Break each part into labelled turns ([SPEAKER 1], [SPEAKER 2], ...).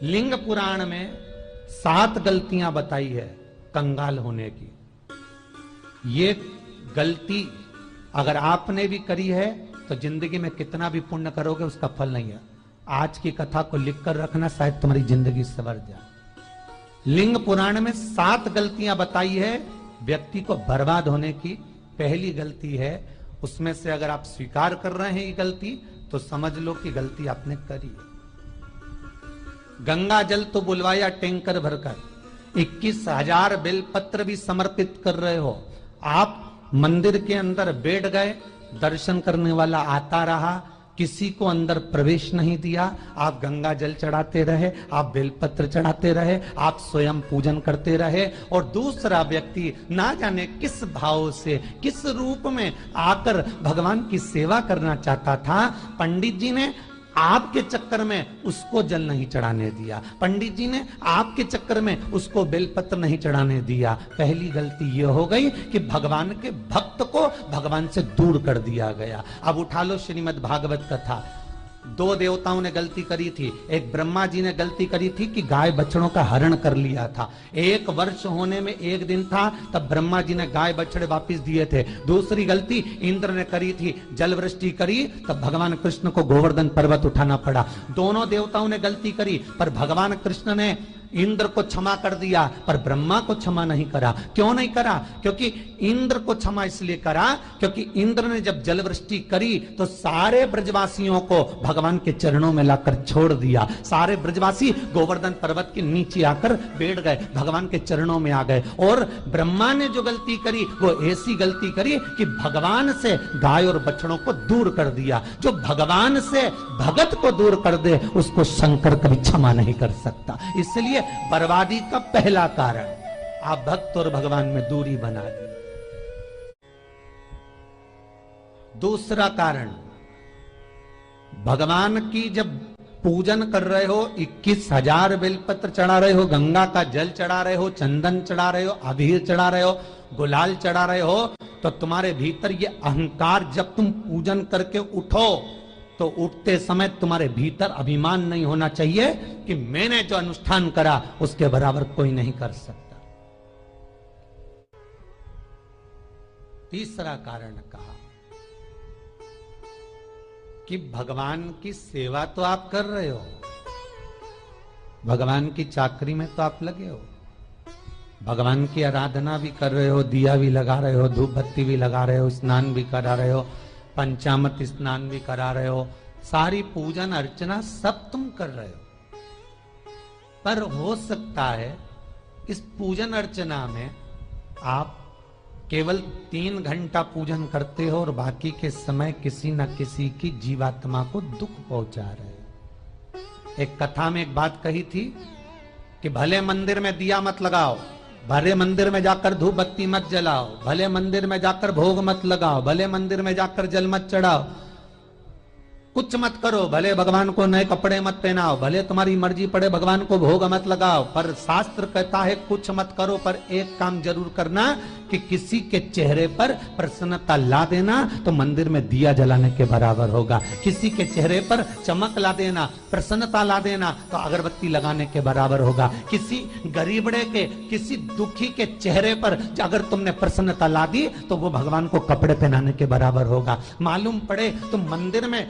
[SPEAKER 1] लिंग पुराण में 7 गलतियां बताई है कंगाल होने की। ये गलती अगर आपने भी करी है तो जिंदगी में कितना भी पुण्य करोगे उसका फल नहीं है। आज की कथा को लिखकर रखना, शायद तुम्हारी जिंदगी संवर जाए। लिंग पुराण में 7 गलतियां बताई है व्यक्ति को बर्बाद होने की। पहली गलती है, उसमें से अगर आप स्वीकार कर रहे हैं ये गलती तो समझ लो कि गलती आपने करी है। गंगा जल तो बुलवाया टैंकर भरकर, 21,000 बेलपत्र भी समर्पित कर रहे हो। आप मंदिर के अंदर बैठ गए, दर्शन करने वाला आता रहा, किसी को अंदर प्रवेश नहीं दिया। आप गंगा जल चढ़ाते रहे, आप बेलपत्र चढ़ाते रहे, आप स्वयं पूजन करते रहे, और दूसरा व्यक्ति ना जाने किस भाव से, किस रूप में आकर भगवान की सेवा करना चाहता था। पंडित जी ने आपके चक्कर में उसको जल नहीं चढ़ाने दिया, पंडित जी ने आपके चक्कर में उसको बेलपत्र नहीं चढ़ाने दिया। पहली गलती यह हो गई कि भगवान के भक्त को भगवान से दूर कर दिया गया। अब उठा लो श्रीमद् भागवत कथा। 2 देवताओं ने गलती करी थी। एक ब्रह्मा जी ने गलती करी थी कि गाय बछड़ों का हरण कर लिया था। 1 वर्ष होने में 1 दिन था तब ब्रह्मा जी ने गाय बछड़े वापस दिए थे। दूसरी गलती इंद्र ने करी थी, जल वृष्टि करी तब भगवान कृष्ण को गोवर्धन पर्वत उठाना पड़ा। दोनों देवताओं ने गलती करी, पर भगवान कृष्ण ने इंद्र को क्षमा कर दिया पर ब्रह्मा को क्षमा नहीं करा। क्यों नहीं करा? क्योंकि इंद्र को क्षमा इसलिए करा क्योंकि इंद्र ने जब जलवृष्टि करी तो सारे ब्रजवासियों को भगवान के चरणों में लाकर छोड़ दिया। सारे ब्रजवासी गोवर्धन पर्वत के नीचे आकर बैठ गए, भगवान के चरणों में आ गए। और ब्रह्मा ने जो गलती करी वो ऐसी गलती करी कि भगवान से गाय और बछड़ों को दूर कर दिया। जो भगवान से भगत को दूर कर दे उसको शंकर कभी क्षमा नहीं कर सकता। इसलिए बर्बादी का पहला कारण आप भक्त और भगवान में दूरी बना दी। दूसरा कारण, भगवान की जब पूजन कर रहे हो, 21,000 बेलपत्र चढ़ा रहे हो, गंगा का जल चढ़ा रहे हो, चंदन चढ़ा रहे हो, अबीर चढ़ा रहे हो, गुलाल चढ़ा रहे हो, तो तुम्हारे भीतर ये अहंकार, जब तुम पूजन करके उठो तो उठते समय तुम्हारे भीतर अभिमान नहीं होना चाहिए कि मैंने जो अनुष्ठान करा उसके बराबर कोई नहीं कर सकता। तीसरा कारण कहा कि भगवान की सेवा तो आप कर रहे हो, भगवान की चाकरी में तो आप लगे हो, भगवान की आराधना भी कर रहे हो, दिया भी लगा रहे हो, धूप बत्ती भी लगा रहे हो, स्नान भी करा रहे हो, पंचामृत स्नान भी करा रहे हो, सारी पूजन अर्चना सब तुम कर रहे हो। पर हो सकता है इस पूजन अर्चना में आप केवल 3 घंटा पूजन करते हो और बाकी के समय किसी न किसी की जीवात्मा को दुख पहुंचा रहे हो। एक कथा में एक बात कही थी कि भले मंदिर में दिया मत लगाओ, भले मंदिर में जाकर धूप बत्ती मत जलाओ, भले मंदिर में जाकर भोग मत लगाओ, भले मंदिर में जाकर जल मत चढ़ाओ, कुछ मत करो, भले भगवान को नए कपड़े मत पहनाओ, भले तुम्हारी मर्जी पड़े भगवान को भोग मत लगाओ, पर शास्त्र कहता है कुछ मत करो, पर एक काम जरूर करना कि किसी के चेहरे पर प्रसन्नता ला देना तो मंदिर में दिया जलाने के बराबर होगा। किसी के चेहरे पर चमक ला देना, प्रसन्नता ला देना तो अगरबत्ती लगाने के बराबर होगा। किसी गरीबड़े के, किसी दुखी के चेहरे पर अगर तुमने प्रसन्नता ला दी तो वो भगवान को कपड़े पहनाने के बराबर होगा। मालूम पड़े तुम मंदिर में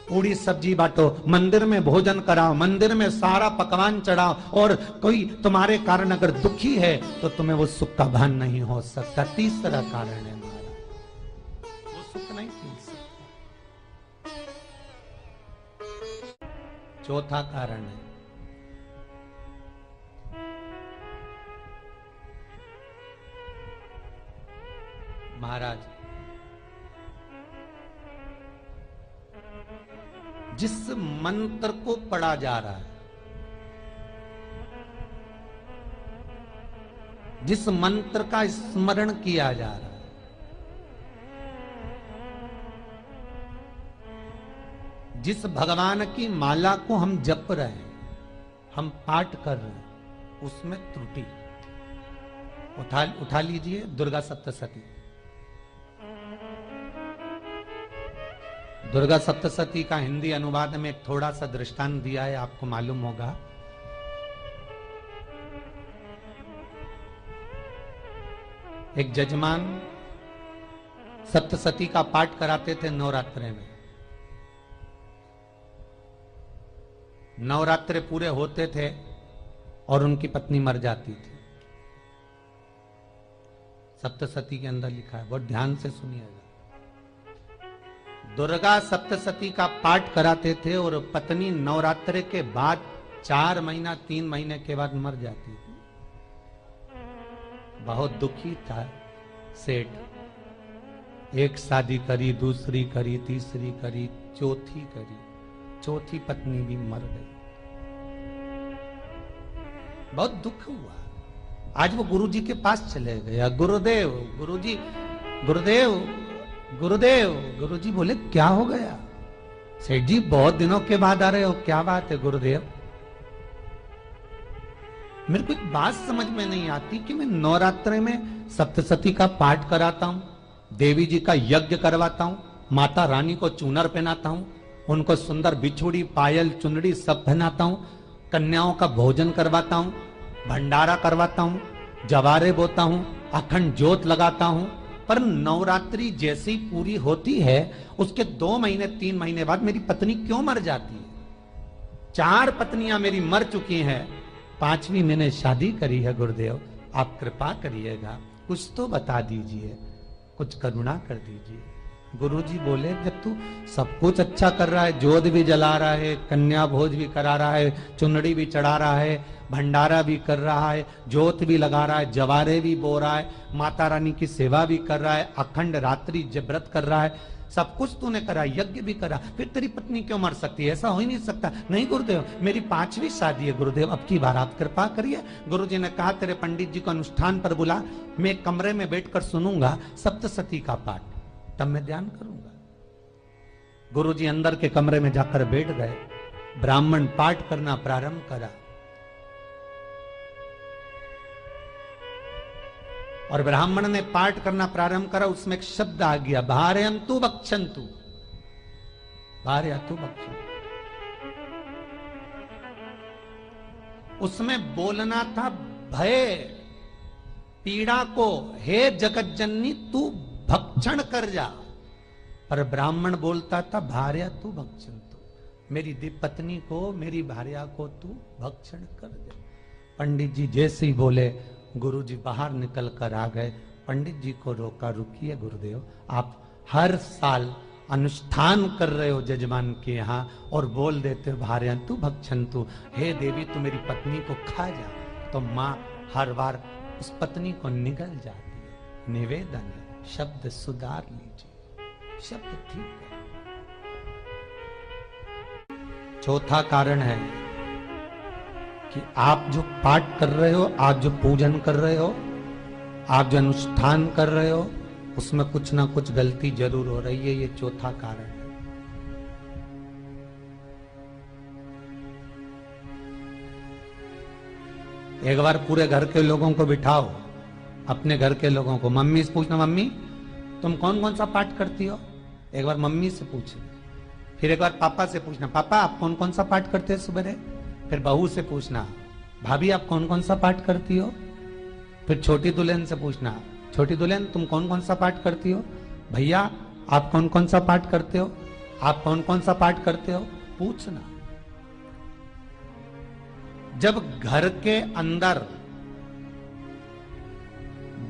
[SPEAKER 1] पूरी सब्जी बांटो, मंदिर में भोजन कराओ, मंदिर में सारा पकवान चढ़ाओ, और कोई तुम्हारे कारण अगर दुखी है तो तुम्हें वो सुख का भान नहीं हो सकता। तीसरा कारण है हमारा, वो सुख नहीं मिल सकता। चौथा कारण है महाराज, जिस मंत्र को पढ़ा जा रहा है, जिस मंत्र का स्मरण किया जा रहा है, जिस भगवान की माला को हम जप रहे हैं, हम पाठ कर रहे हैं, उसमें त्रुटि। उठा लीजिए दुर्गा सप्तशती। दुर्गा सप्तशती का हिंदी अनुवाद में एक थोड़ा सा दृष्टांत दिया है, आपको मालूम होगा। एक जजमान सप्तशती का पाठ कराते थे नवरात्रे में। नवरात्रे पूरे होते थे और उनकी पत्नी मर जाती थी। सप्तशती के अंदर लिखा है, बहुत ध्यान से सुनिएगा। दुर्गा सप्तशती का पाठ कराते थे और पत्नी नवरात्रे के बाद 4 महीना 3 महीने के बाद मर जाती थी। बहुत दुखी था सेठ। एक शादी करी, दूसरी करी, तीसरी करी, चौथी करी, चौथी पत्नी भी मर गई। बहुत दुख हुआ। आज वो गुरुजी के पास चले गया, गुरुदेव, गुरुजी, गुरुदेव, गुरुदेव। गुरुजी बोले क्या हो गया? सेठ जी बहुत दिनों के बाद आ रहे हो, क्या बात है गुरुदेव? मेरे को एक बात समझ में नहीं आती कि मैं नवरात्रे में सप्तशती का पाठ कराता हूं, देवी जी का यज्ञ करवाता हूं, माता रानी को चूनर पहनाता हूं, उनको सुंदर बिछुड़ी, पायल, चुनरी सब पहनाता हूं, कन्याओं का भोजन करवाता हूं, भंडारा करवाता हूं, जवारे बोता हूं, अखंड ज्योत लगाता हूं, पर नवरात्रि जैसी पूरी होती है उसके 2 महीने 3 महीने बाद मेरी पत्नी क्यों मर जाती है? 4 पत्नियां मेरी मर चुकी हैं, 5वीं मैंने शादी करी है। गुरुदेव आप कृपा करिएगा, कुछ तो बता दीजिए, कुछ करुणा कर दीजिए। गुरुजी बोले जब तू सब कुछ अच्छा कर रहा है, जोत भी जला रहा है, कन्या भोज भी करा रहा है, चुनरी भी चढ़ा रहा है, भंडारा भी कर रहा है, जोत भी लगा रहा है, जवारे भी बो रहा है, माता रानी की सेवा भी कर रहा है, अखंड रात्रि व्रत कर रहा है, सब कुछ तूने करा, यज्ञ भी करा, फिर तेरी पत्नी क्यों मर सकती है? ऐसा हो ही नहीं सकता। नहीं गुरुदेव, मेरी 5वीं शादी है गुरुदेव, अब की बार आप कृपा करिए। गुरुजी ने कहा तेरे पंडित जी को अनुष्ठान पर बुला, मैं कमरे में बैठकर सुनूंगा सप्तशती का पाठ, तब मैं ध्यान करूंगा। गुरुजी अंदर के कमरे में जाकर बैठ गए, ब्राह्मण पाठ करना प्रारंभ करा और ब्राह्मण ने पाठ करना प्रारंभ करा। उसमें एक शब्द आ गया, भारयंतु बक्षंतु, भारयंतु बक्षंतु। उसमें बोलना था भय पीड़ा को, हे जगत जननी तू भक्षण कर जा, पर ब्राह्मण बोलता था भार्या तू भक्षण तू, मेरी पत्नी को, मेरी भार्या को तू भक्षण कर दे। पंडित जी जैसे ही बोले गुरुजी बाहर निकल कर आ गए। पंडित जी को रोका, रुकिए गुरुदेव, आप हर साल अनुष्ठान कर रहे हो जजमान के यहाँ और बोल देते हो भार्या तू भक्षण तू, हे देवी तू मेरी पत्नी को खा जा, तो माँ हर बार उस पत्नी को निगल जाती है। निवेदन है, शब्द सुधार लीजिए, शब्द ठीक है। चौथा कारण है कि आप जो पाठ कर रहे हो, आप जो पूजन कर रहे हो, आप जो अनुष्ठान कर रहे हो, उसमें कुछ ना कुछ गलती जरूर हो रही है। ये चौथा कारण है। एक बार पूरे घर के लोगों को बिठाओ, अपने घर के लोगों को, मम्मी से पूछना, मम्मी तुम कौन कौन सा पाठ करती हो? एक बार मम्मी से पूछना। फिर एक बार पापा से पूछना, पापा आप कौन कौन सा पाठ करते हैं सुबह? फिर बहू से पूछना, भाभी आप कौन कौन सा पाठ करती हो? फिर छोटी दुल्हन से पूछना, छोटी दुल्हन तुम कौन कौन सा पाठ करती हो? भैया आप कौन कौन सा पाठ करते हो? आप कौन कौन सा पाठ करते हो? पूछना। जब घर के अंदर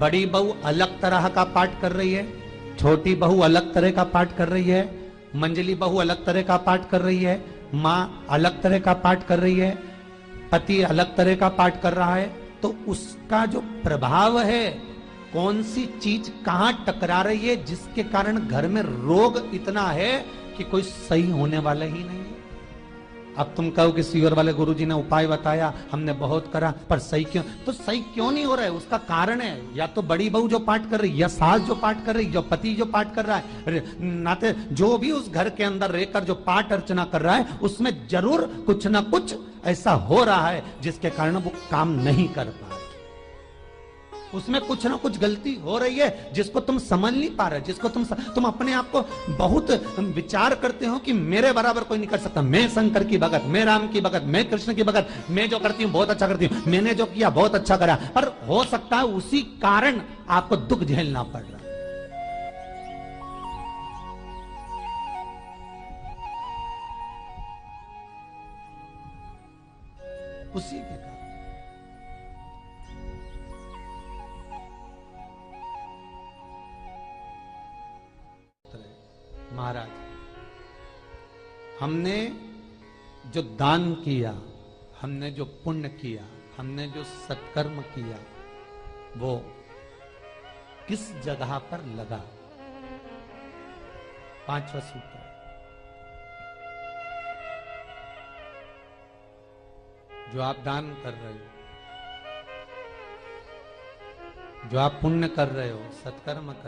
[SPEAKER 1] बड़ी बहू अलग तरह का पाठ कर रही है, छोटी बहू अलग तरह का पाठ कर रही है, मंजली बहू अलग तरह का पाठ कर रही है, माँ अलग तरह का पाठ कर रही है, पति अलग तरह का पाठ कर रहा है, तो उसका जो प्रभाव है, कौन सी चीज कहां टकरा रही है, जिसके कारण घर में रोग इतना है कि कोई सही होने वाला ही नहीं है। अब तुम कहो कि सीवर वाले गुरुजी ने उपाय बताया, हमने बहुत करा, पर सही क्यों? तो सही क्यों नहीं हो रहा है? उसका कारण है या तो बड़ी बहू जो पाठ कर रही, या सास जो पाठ कर रही, जो पति जो पाठ कर रहा है, नाते जो भी उस घर के अंदर रहकर जो पाठ अर्चना कर रहा है, उसमें जरूर कुछ ना कुछ ऐसा हो रहा है जिसके कारण वो काम नहीं कर पा रहे। उसमें कुछ ना कुछ गलती हो रही है जिसको तुम समझ नहीं पा रहे, जिसको तुम अपने आप को बहुत विचार करते हो कि मेरे बराबर कोई नहीं कर सकता, मैं शंकर की भगत, मैं राम की भगत, मैं कृष्ण की भगत, मैं जो करती हूं बहुत अच्छा करती हूं, मैंने जो किया बहुत अच्छा करा, पर हो सकता है उसी कारण आपको दुख झेलना पड़ रहा। उसी के कारण महाराज, हमने जो दान किया, हमने जो पुण्य किया, हमने जो सत्कर्म किया, वो किस जगह पर लगा? पांचवा सूत्र, जो आप दान कर रहे हो, जो आप पुण्य कर रहे हो, सत्कर्म कर